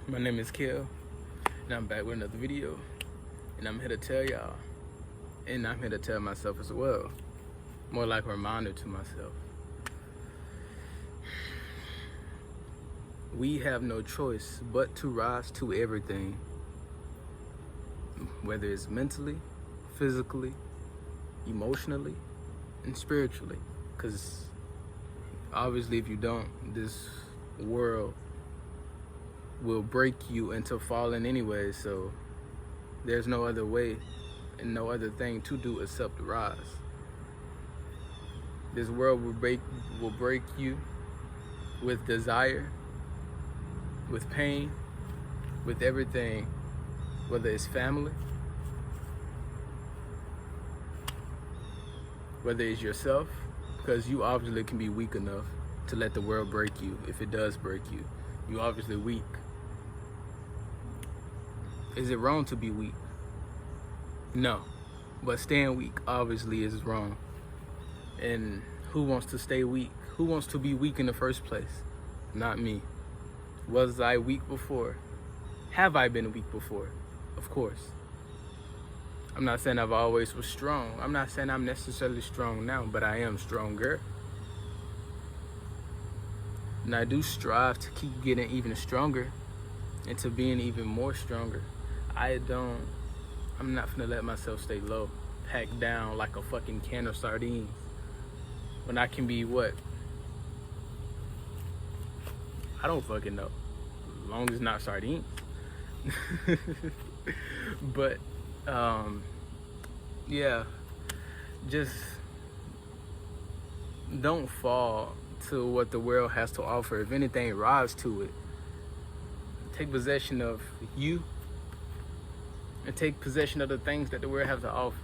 My name is Kill, and I'm back with another video. And I'm here to tell y'all, and I'm here to tell myself as well, more like a reminder to myself. We have no choice but to rise to everything, whether it's mentally, physically, emotionally, and spiritually. Because obviously, if you don't, this world will break you into falling anyway. So there's no other way and no other thing to do except to rise. This world will break you with desire, with pain, with everything, whether it's family, whether it's yourself, because you obviously can be weak enough to let the world break you. If it does break you, you obviously weak. Is it wrong to be weak? No, but staying weak obviously is wrong. And who wants to stay weak? Who wants to be weak in the first place? Not me. Was I weak before? Have I been weak before? Of course. I'm not saying I've always was strong. I'm not saying I'm necessarily strong now, but I am stronger. And I do strive to keep getting even stronger and to being even more stronger. I'm not gonna let myself stay low, packed down like a fucking can of sardines, when I can be what? I don't fucking know. As long as it's not sardines. But, yeah, just don't fall to what the world has to offer. If anything, rise to it. Take possession of you and take possession of the things that the world has to offer.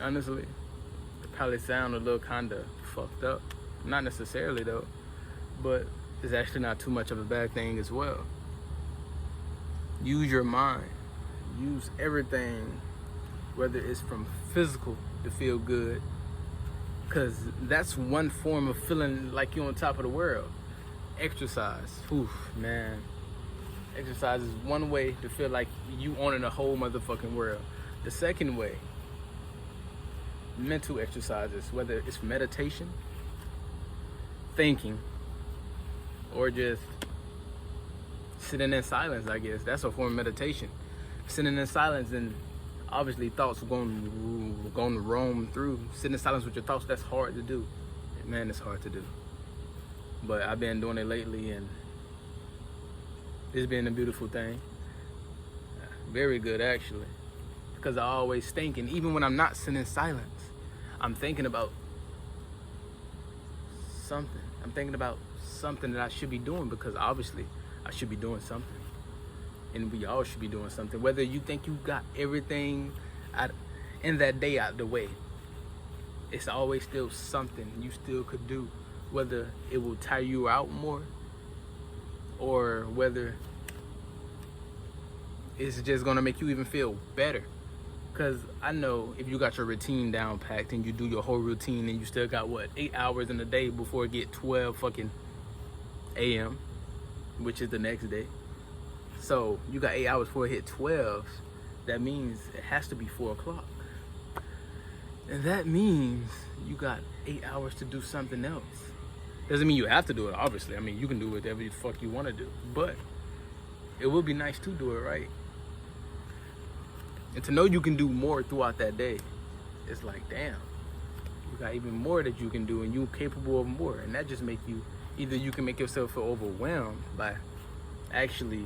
Honestly, it probably sound a little kinda fucked up. Not necessarily though, but it's actually not too much of a bad thing as well. Use your mind. Use everything, whether it's from physical to feel good, because that's one form of feeling like you're on top of the world. Exercise. Oof, man. Exercise is one way to feel like you owning a whole motherfucking world. The second way, mental exercises, whether it's meditation, thinking, or just sitting in silence. I guess that's a form of meditation. Sitting in silence, and obviously thoughts are going to roam through. Sitting in silence with your thoughts, that's hard to do. Man, it's hard to do. But I've been doing it lately, and it's been a beautiful thing. Very good, actually. Because I always thinking, even when I'm not sitting in silence, I'm thinking about something. I'm thinking about something that I should be doing, because obviously I should be doing something. And we all should be doing something. Whether you think you got everything in that day out the way, it's always still something you still could do. Whether it will tire you out more, or whether it's just gonna make you even feel better. Because I know if you got your routine down packed and you do your whole routine and you still got, what, 8 hours in a day before it get 12 fucking a.m., which is the next day. So you got 8 hours before it hit 12. That means it has to be 4 o'clock. And that means you got 8 hours to do something else. Doesn't mean you have to do it, obviously. I mean, you can do whatever the fuck you want to do. But it would be nice to do it right. And to know you can do more throughout that day, it's like, damn, you got even more that you can do, and you're capable of more. And that just make you, either you can make yourself feel overwhelmed by actually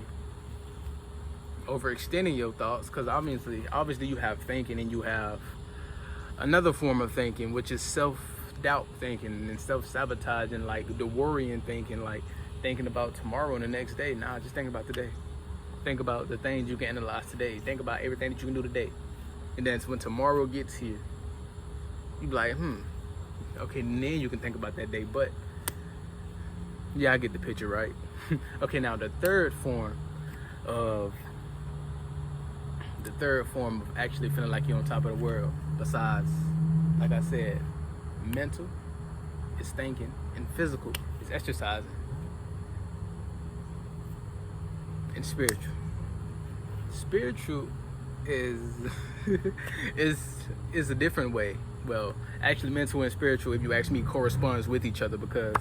overextending your thoughts, because obviously you have thinking, and you have another form of thinking, which is self-doubt thinking and self-sabotaging, like the worrying thinking, like thinking about tomorrow and the next day. Nah, just think about today. Think about the things you can analyze today. Think about everything that you can do today. And then when tomorrow gets here, you be like, okay, and then you can think about that day. But yeah, I get the picture, right? Okay, now the third form of actually feeling like you're on top of the world, besides, like I said, mental, is thinking, and physical is exercising. and spiritual. Spiritual is is a different way. Well, actually, mental and spiritual, if you ask me, corresponds with each other, because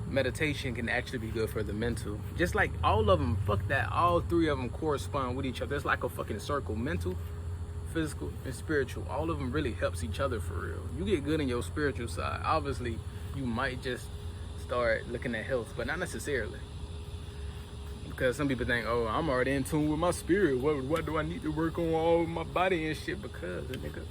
meditation can actually be good for the mental. Just like all of them, fuck that, all three of them correspond with each other. It's like a fucking circle: mental, physical, and spiritual. All of them really helps each other for real. You get good in your spiritual side, obviously you might just start looking at health, but not necessarily. Because some people think, oh, I'm already in tune with my spirit. What do I need to work on all my body and shit? Because, nigga,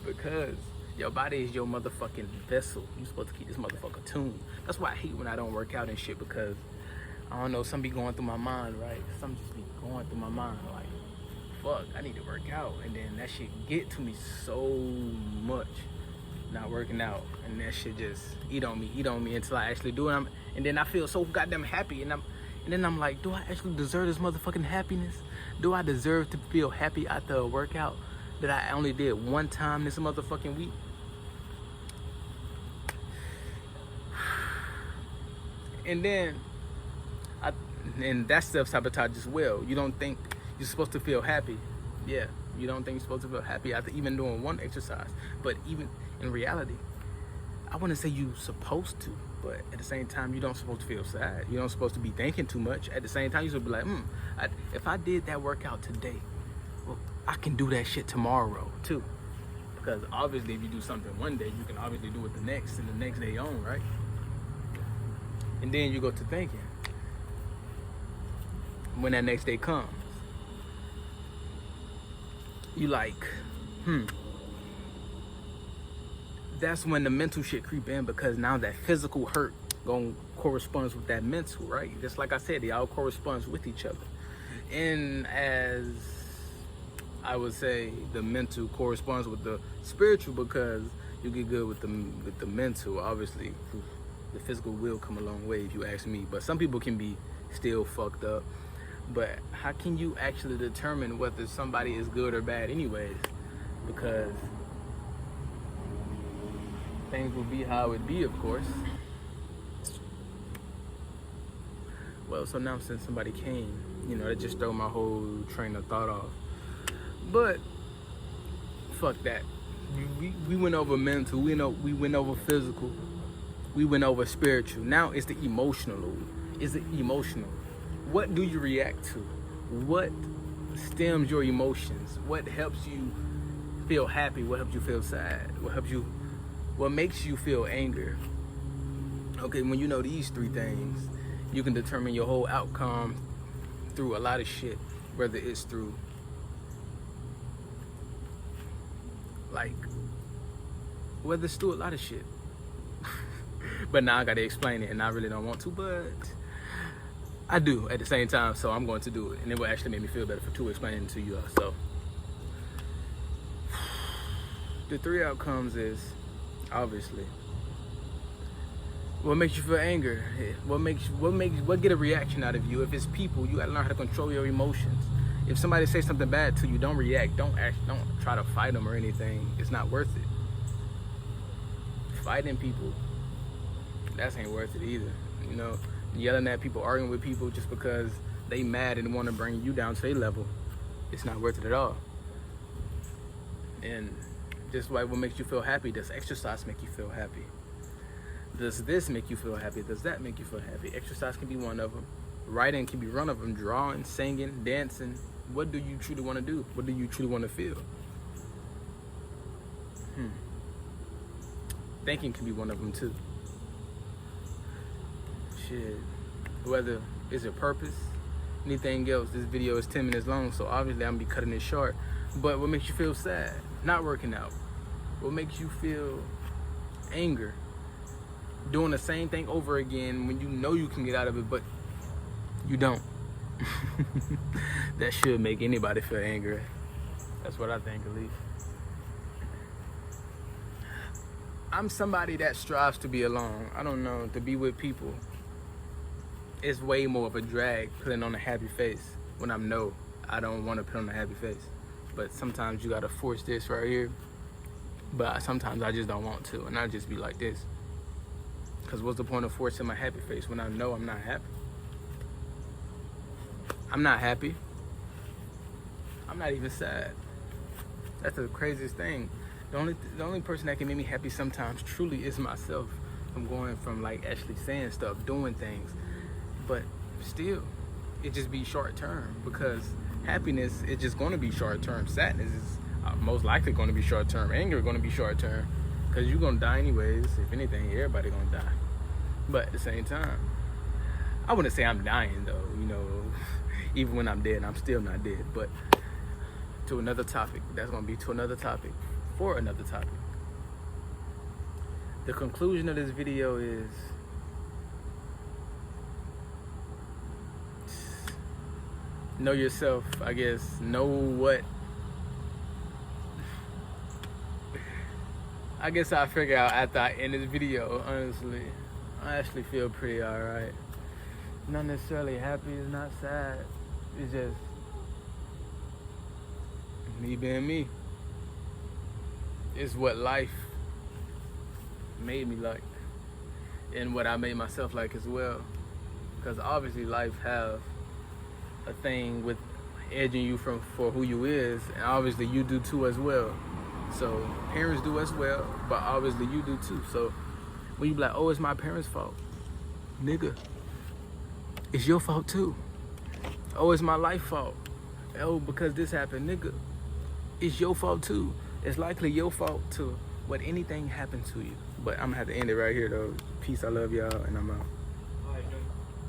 because your body is your motherfucking vessel. You supposed to keep this motherfucker tuned. That's why I hate when I don't work out and shit, because I don't know, some be going through my mind, right? Some just be going through my mind like, fuck, I need to work out. And then that shit get to me so much, not working out, and that shit just eat on me until I actually do it. And then I feel so goddamn happy, and then I'm like, do I actually deserve this motherfucking happiness? Do I deserve to feel happy after a workout that I only did one time this motherfucking week? And then and that's self-sabotage as well. You don't think you're supposed to feel happy. Yeah, you don't think you're supposed to feel happy after even doing one exercise. But even in reality, I wouldn't say you're supposed to, but at the same time, you don't supposed to feel sad. You don't supposed to be thinking too much. At the same time, you should be like, if I did that workout today, well, I can do that shit tomorrow too. Because obviously, if you do something one day, you can obviously do it the next and the next day on, right? And then you go to thinking. When that next day comes, you like, that's when the mental shit creep in, because now that physical hurt corresponds with that mental, right? Just like I said, they all corresponds with each other. And as I would say, the mental corresponds with the spiritual, because you get good with the mental. Obviously, the physical will come a long way if you ask me. But some people can be still fucked up. But how can you actually determine whether somebody is good or bad anyways? Because things will be how it be, of course. Well, so now since somebody came, that just throw my whole train of thought off. But fuck that. We went over mental, we went over physical, we went over spiritual. Now it's the emotional. Is it emotional? What do you react to? What stems your emotions? What helps you feel happy? What helps you feel sad? What makes you feel anger? Okay, when you know these three things, you can determine your whole outcome through a lot of shit, whether it's through a lot of shit. But now I gotta explain it, and I really don't want to, but I do at the same time, so I'm going to do it, and it will actually make me feel better to explain it to you all. So the three outcomes is obviously what makes you feel anger, what get a reaction out of you. If it's people, you gotta learn how to control your emotions. If somebody says something bad to you, don't react. Don't try to fight them or anything. It's not worth it. Fighting people, that ain't worth it either. Yelling at people, arguing with people just because they mad and want to bring you down to their level, it's not worth it at all. And just like what makes you feel happy, does exercise make you feel happy? Does this make you feel happy? Does that make you feel happy? Exercise can be one of them. Writing can be one of them. Drawing, singing, dancing. What do you truly want to do? What do you truly want to feel? Thinking can be one of them too. Shit. Whether it's a purpose, anything else. This video is 10 minutes long, so obviously I'm gonna be cutting it short. But what makes you feel sad? Not working out. What makes you feel anger? Doing the same thing over again when you know you can get out of it, but you don't. That should make anybody feel angry. That's what I think, at least. I'm somebody that strives to be alone. I don't know, to be with people. It's way more of a drag putting on a happy face when I don't want to put on a happy face. But sometimes you gotta force this right here. But sometimes I just don't want to, and I just be like this. Cause what's the point of forcing my happy face when I know I'm not happy? I'm not happy. I'm not even sad. That's the craziest thing. The only person that can make me happy sometimes truly is myself. I'm going from like actually saying stuff, doing things, but still, it just be short term, because happiness is just going to be short term. Sadness is most likely going to be short term. Anger going to be short term, because you're going to die anyways. If anything, everybody going to die. But at the same time, I wouldn't say I'm dying though. You know, even when I'm dead, I'm still not dead. But to another topic. That's going to be to another topic for another topic. The conclusion of this video is know yourself, I guess. Know what. I guess I'll figure out after I end this video, honestly. I actually feel pretty alright. Not necessarily happy, it's not sad. It's just me being me. It's what life made me like, and what I made myself like as well. Because obviously life have a thing with edging you for who you is, and obviously you do too as well. So parents do as well, but obviously you do too. So when you be like, oh, it's my parents' fault, nigga, it's your fault too. Oh, it's my life fault. Oh, because this happened, nigga, it's your fault too. It's likely your fault too, what anything happened to you. But I'm gonna have to end it right here though. Peace, I love y'all, and I'm out.